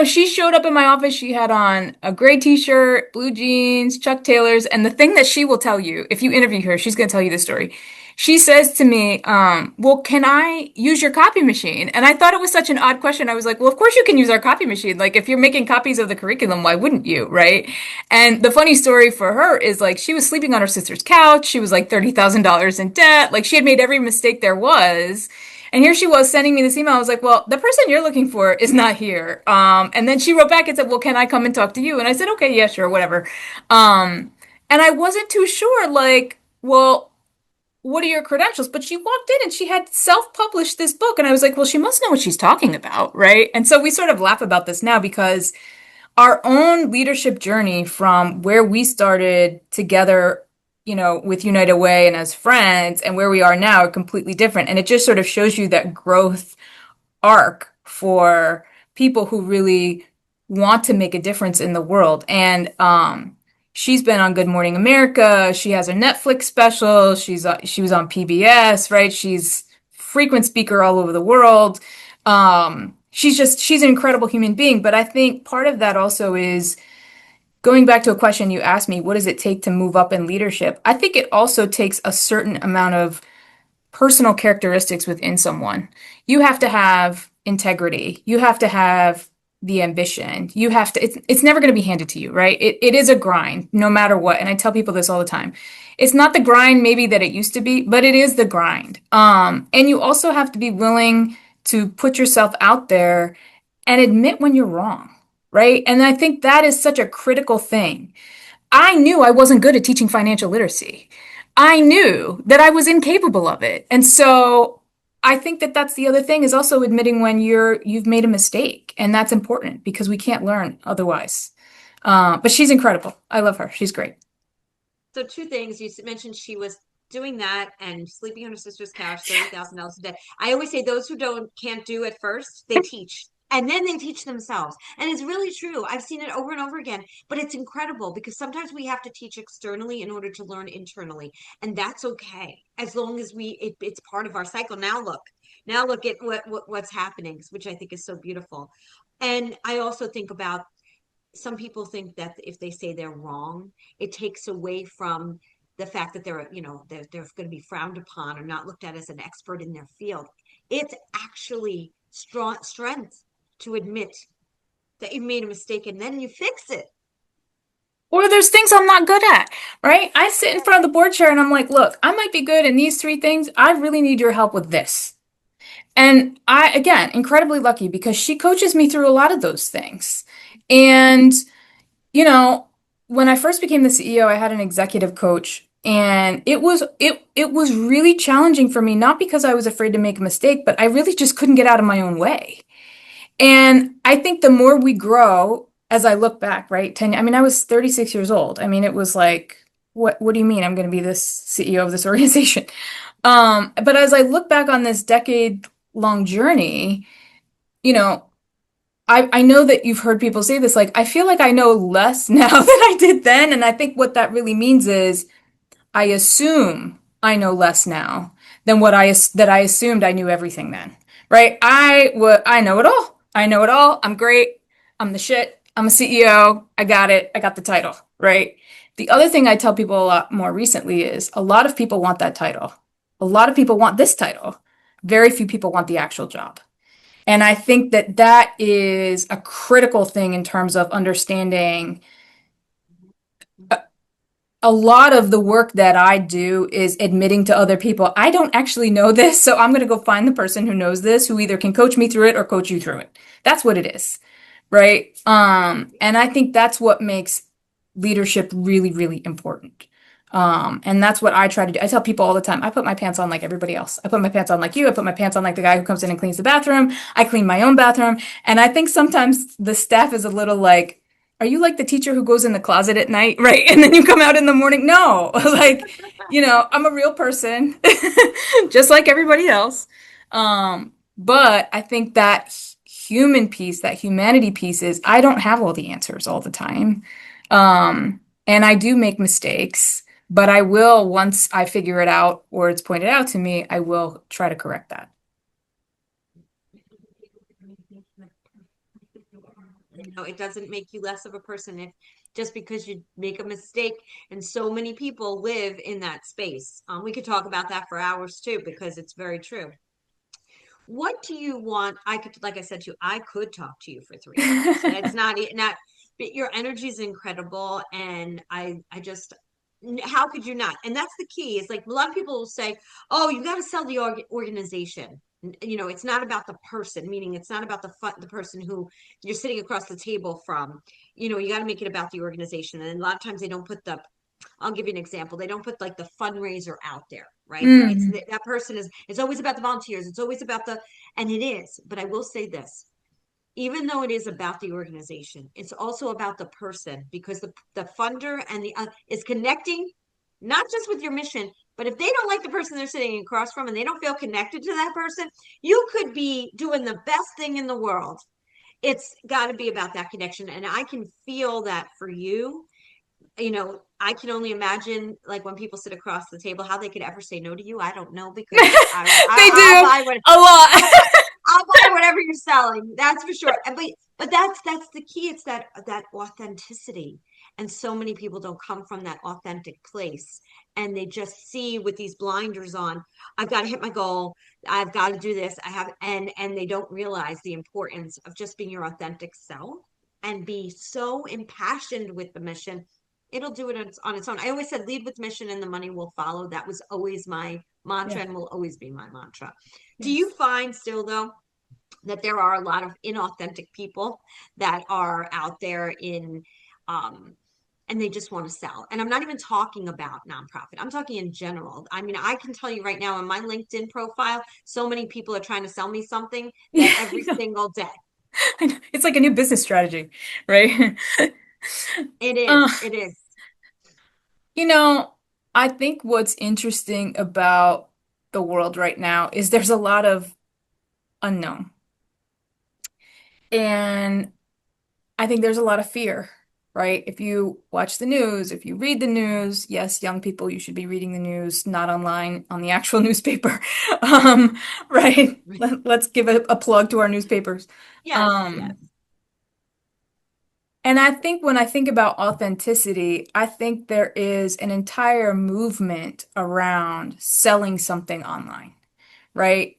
she showed up in my office. She had on a gray t-shirt, blue jeans, Chuck Taylors, and the thing that she will tell you, if you interview her, she's going to tell you this story. She says to me, well, can I use your copy machine? And I thought it was such an odd question. I was like, well, of course you can use our copy machine. Like, if you're making copies of the curriculum, why wouldn't you, right? And the funny story for her is like, she was sleeping on her sister's couch. She was like $30,000 in debt. Like, she had made every mistake there was. And here she was sending me this email. I was like, well, the person you're looking for is not here. And then she wrote back and said, well, can I come and talk to you? And I said, okay, yeah, sure, whatever. And I wasn't too sure, like, well, what are your credentials? But she walked in and she had self-published this book. And I was like, well, she must know what she's talking about, right? And so we sort of laugh about this now because our own leadership journey from where we started together, with United Way and as friends and where we are now are completely different. And it just sort of shows you that growth arc for people who really want to make a difference in the world. And she's been on Good Morning America. She has a Netflix special. She was on PBS, right? She's frequent speaker all over the world. she's an incredible human being. But I think part of that also is going back to a question you asked me, what does it take to move up in leadership? I think it also takes a certain amount of personal characteristics within someone. You have to have integrity. You have to have the ambition. You have to, it's never going to be handed to you, right? It is a grind no matter what. And I tell people this all the time. It's not the grind maybe that it used to be, but it is the grind. And you also have to be willing to put yourself out there and admit when you're wrong, right? And I think that is such a critical thing. I knew I wasn't good at teaching financial literacy. I knew that I was incapable of it. And so I think that that's the other thing is also admitting when you've made a mistake. And that's important because we can't learn otherwise. But she's incredible. I love her. She's great. So two things. Mentioned she was doing that and sleeping on her sister's couch, $30,000 a day. I always say those who can't do at first, they teach. And then they teach themselves. And it's really true. I've seen it over and over again, but it's incredible because sometimes we have to teach externally in order to learn internally. And that's okay. As long as it's part of our cycle. Now look at what's happening, which I think is so beautiful. And I also think about some people think that if they say they're wrong, it takes away from the fact that they're going to be frowned upon or not looked at as an expert in their field. It's actually strength to admit that you made a mistake and then you fix it. Or there's things I'm not good at, right? I sit in front of the board chair and I'm like, look, I might be good in these three things. I really need your help with this. And I, again, incredibly lucky because she coaches me through a lot of those things. And, you know, when I first became the CEO, I had an executive coach and it was really challenging for me, not because I was afraid to make a mistake, but I really just couldn't get out of my own way. And I think the more we grow, as I look back, right, I mean, I was 36 years old. I mean, it was like, what do you mean I'm going to be this CEO of this organization? But as I look back on this decade long journey, you know, I know that you've heard people say this, like, I feel like I know less now than I did then. And I think what that really means is I assume I know less now than that I assumed I knew everything then, right? I know it all. I know it all. I'm great. I'm the shit. I'm a CEO. I got it. I got the title, right? The other thing I tell people a lot more recently is a lot of people want that title. A lot of people want this title. Very few people want the actual job. And I think that that is a critical thing in terms of understanding a lot of the work that I do is admitting to other people, I don't actually know this, so I'm going to go find the person who knows this, who either can coach me through it or coach you through it. That's what it is, right? And I think that's what makes leadership really, really important. And that's what I try to do. I tell people all the time, I put my pants on like everybody else. I put my pants on like you. I put my pants on like the guy who comes in and cleans the bathroom. I clean my own bathroom. And I think sometimes the staff is a little like, are you like the teacher who goes in the closet at night, right? And then you come out in the morning? No, like, I'm a real person, just like everybody else. But I think that human piece, that humanity piece is I don't have all the answers all the time. And I do make mistakes, but I will, once I figure it out or it's pointed out to me, I will try to correct that. It doesn't make you less of a person if just because you make a mistake. And so many people live in that space. We could talk about that for hours too, because it's very true. What do you want? Like I said to you, I could talk to you for 3 hours. And it's not, but your energy is incredible. And I just, how could you not? And that's the key. It's like a lot of people will say, oh, you got to sell the organization. It's not about the person, meaning it's not about the person who you're sitting across the table from. You got to make it about the organization. And a lot of times they don't put I'll give you an example. They don't put like the fundraiser out there, right? It's Mm. that person it's always about the volunteers. It's always about and it is. But I will say this, even though it is about the organization, it's also about the person because the funder and the is connecting not just with your mission, but if they don't like the person they're sitting across from and they don't feel connected to that person, you could be doing the best thing in the world. It's got to be about that connection. And I can feel that for you. I can only imagine like when people sit across the table, how they could ever say no to you. I don't know because They I'll do buy a lot. I'll for whatever you're selling. That's for sure. But that's the key. It's that authenticity. And so many people don't come from that authentic place. And they just see with these blinders on, I've got to hit my goal. I've got to do this. I have and they don't realize the importance of just being your authentic self and be so impassioned with the mission. It'll do it on its own. I always said lead with mission and the money will follow. That was always my Yeah. mantra and will always be my mantra. Do you Yes. find still though that there are a lot of inauthentic people that are out there in and they just want to sell? And I'm not even talking about nonprofit. I'm talking in general. I mean, I can tell you right now in my LinkedIn profile, so many people are trying to sell me something that Yeah, I every know. single day. I know. It's like a new business strategy, right? It is. Uh, It is. you know, I think what's interesting about the world right now is there's a lot of unknown. And I think there's a lot of fear, right? If you watch the news, if you read the news, yes, young people, you should be reading the news, not online on the actual newspaper. Um, right? Let's give a plug to our newspapers. Yes, yes. Um, and I think when I think about authenticity, I think there is an entire movement around selling something online, right?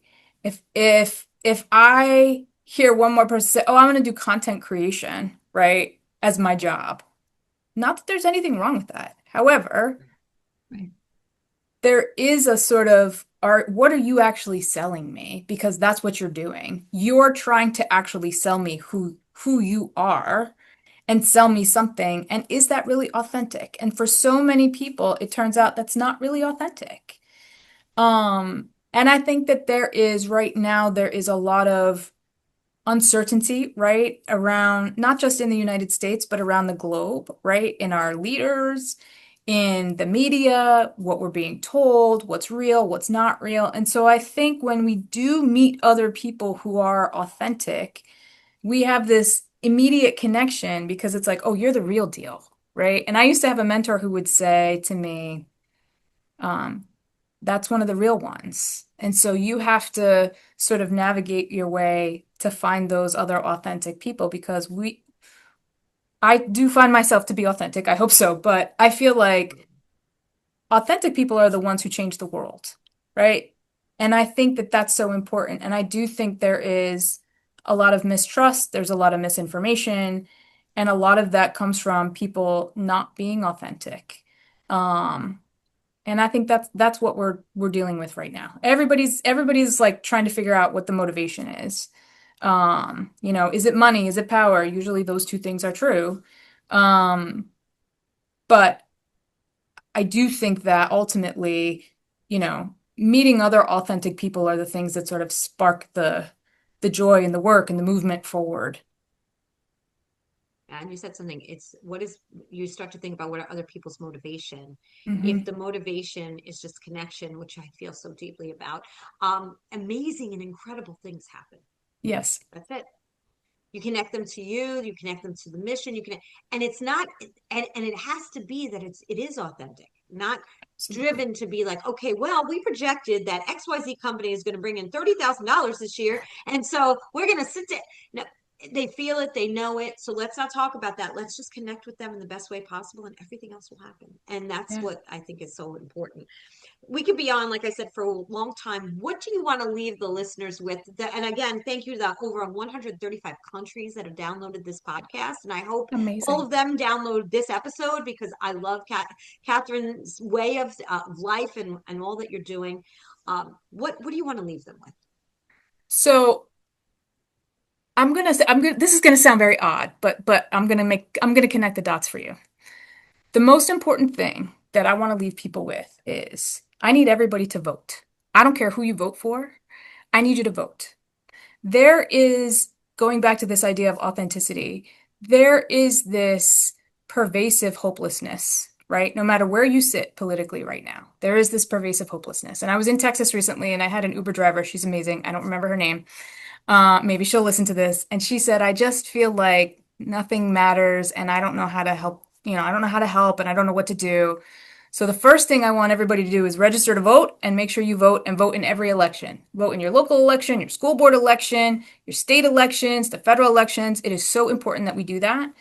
If I hear one more person say, "Oh, I'm going to do content creation," right, as my job. Not that there's anything wrong with that. However, Right. there is a sort of art, what are you actually selling me? Because that's what you're doing. You're trying to actually sell me who you are and sell me something. And is that really authentic? And for so many people, it turns out that's not really authentic. And I think that there is right now, there is a lot of uncertainty, right, around not just in the United States, but around the globe, right, in our leaders, in the media, what we're being told, what's real, what's not real. And so I think when we do meet other people who are authentic, we have this immediate connection because it's like, oh, you're the real deal, right? And I used to have a mentor who would say to me, um, that's one of the real ones. And so you have to sort of navigate your way to find those other authentic people because I do find myself to be authentic. I hope so, but I feel like authentic people are the ones who change the world, right? And I think that that's so important. And I do think there is a lot of mistrust, there's a lot of misinformation, and a lot of that comes from people not being authentic. Um, and I think that's what we're dealing with right now. Everybody's like trying to figure out what the motivation is. Is it money? Is it power? Usually those two things are true. Um, but I do think that ultimately, meeting other authentic people are the things that sort of spark the joy and the work and the movement forward. And you said something, it's what is, you start to think about what are other people's motivation. If Hmm. the motivation is just connection, which I feel so deeply about, amazing and incredible things happen. Yes. That's it. You connect them to you, you connect them to the mission, you can, and it's not, and it has to be that it is authentic, not Absolutely. driven to be like, okay, well, we projected that XYZ company is going to bring in $30,000 this year. And so we're going to sit there. No, they feel it, they know it. So let's not talk about that. Let's just connect with them in the best way possible and everything else will happen. And that's Yeah. what I think is so important. We could be on, like I said, for a long time. What do you want to leave the listeners with? And again, thank you to the over 135 countries that have downloaded this podcast. And I hope all Amazing. of them download this episode because I love Catherine's way of life and all that you're doing. What do you want to leave them with? So I'm gonna say this is gonna sound very odd, but I'm gonna connect the dots for you. The most important thing that I want to leave people with is I need everybody to vote. I don't care who you vote for. I need you to vote. There is, going back to this idea of authenticity, there is this pervasive hopelessness, right? No matter where you sit politically right now, there is this pervasive hopelessness. And I was in Texas recently and I had an Uber driver. She's amazing. I don't remember her name. Maybe she'll listen to this. And she said, I just feel like nothing matters and I don't know how to help. I don't know how to help and I don't know what to do. So the first thing I want everybody to do is register to vote and make sure you vote and vote in every election. Vote in your local election, your school board election, your state elections, the federal elections. It is so important that we do that.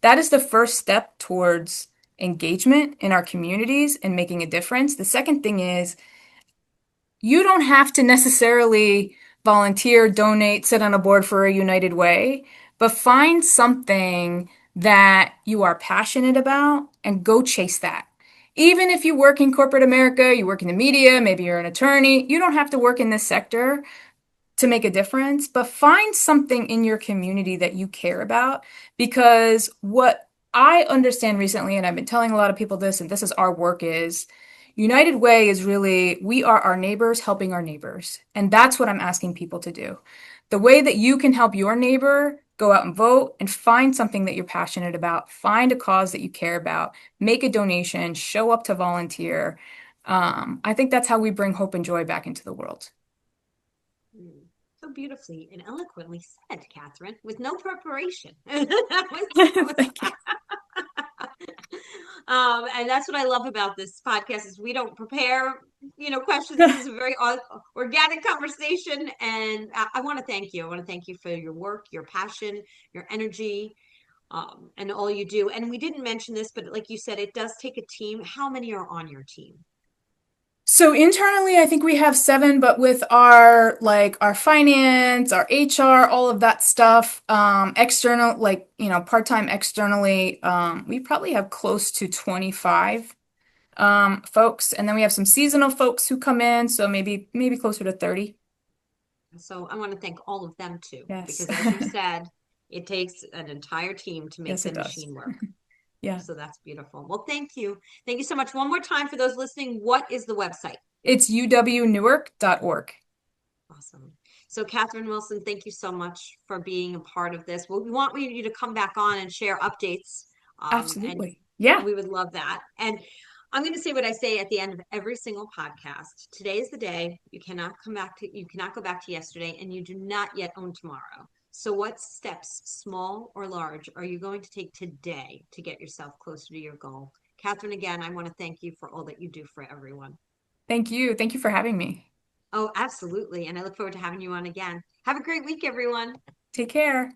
That is the first step towards engagement in our communities and making a difference. The second thing is you don't have to necessarily volunteer, donate, sit on a board for a United Way, but find something that you are passionate about and go chase that. Even if you work in corporate America, you work in the media, maybe you're an attorney, you don't have to work in this sector to make a difference, but find something in your community that you care about. Because what I understand recently, and I've been telling a lot of people this, and this is our work, is United Way is really, we are our neighbors helping our neighbors. And that's what I'm asking people to do. The way that you can help your neighbor, go out and vote and find something that you're passionate about, find a cause that you care about, make a donation, show up to volunteer. I think that's how we bring hope and joy back into the world. Mm. So beautifully and eloquently said, Catherine, with no preparation. That was Thank you. and that's what I love about this podcast is we don't prepare, questions. This is a very organic conversation, and I want to thank you. I want to thank you for your work, your passion, your energy, and all you do. And we didn't mention this, but like you said, it does take a team. How many are on your team? So internally, I think we have seven, but with our our finance, our HR, all of that stuff, external, part-time externally, we probably have close to 25 folks. And then we have some seasonal folks who come in, so maybe closer to 30. So I want to thank all of them too, Yes. because as you said, it takes an entire team to make Yes, the it does. machine work. Yeah. So that's beautiful. Well, thank you. Thank you so much. One more time for those listening, what is the website? It's uwnewark.org. Awesome. So, Catherine Wilson, thank you so much for being a part of this. Well, we want you to come back on and share updates. And Absolutely. Yeah. we would love that. And I'm going to say what I say at the end of every single podcast. Today is the day you cannot go back to yesterday, and you do not yet own tomorrow. So, what steps, small or large, are you going to take today to get yourself closer to your goal? Catherine, again, I want to thank you for all that you do for everyone. Thank you. Thank you for having me. Oh, absolutely. And I look forward to having you on again. Have a great week, everyone. Take care.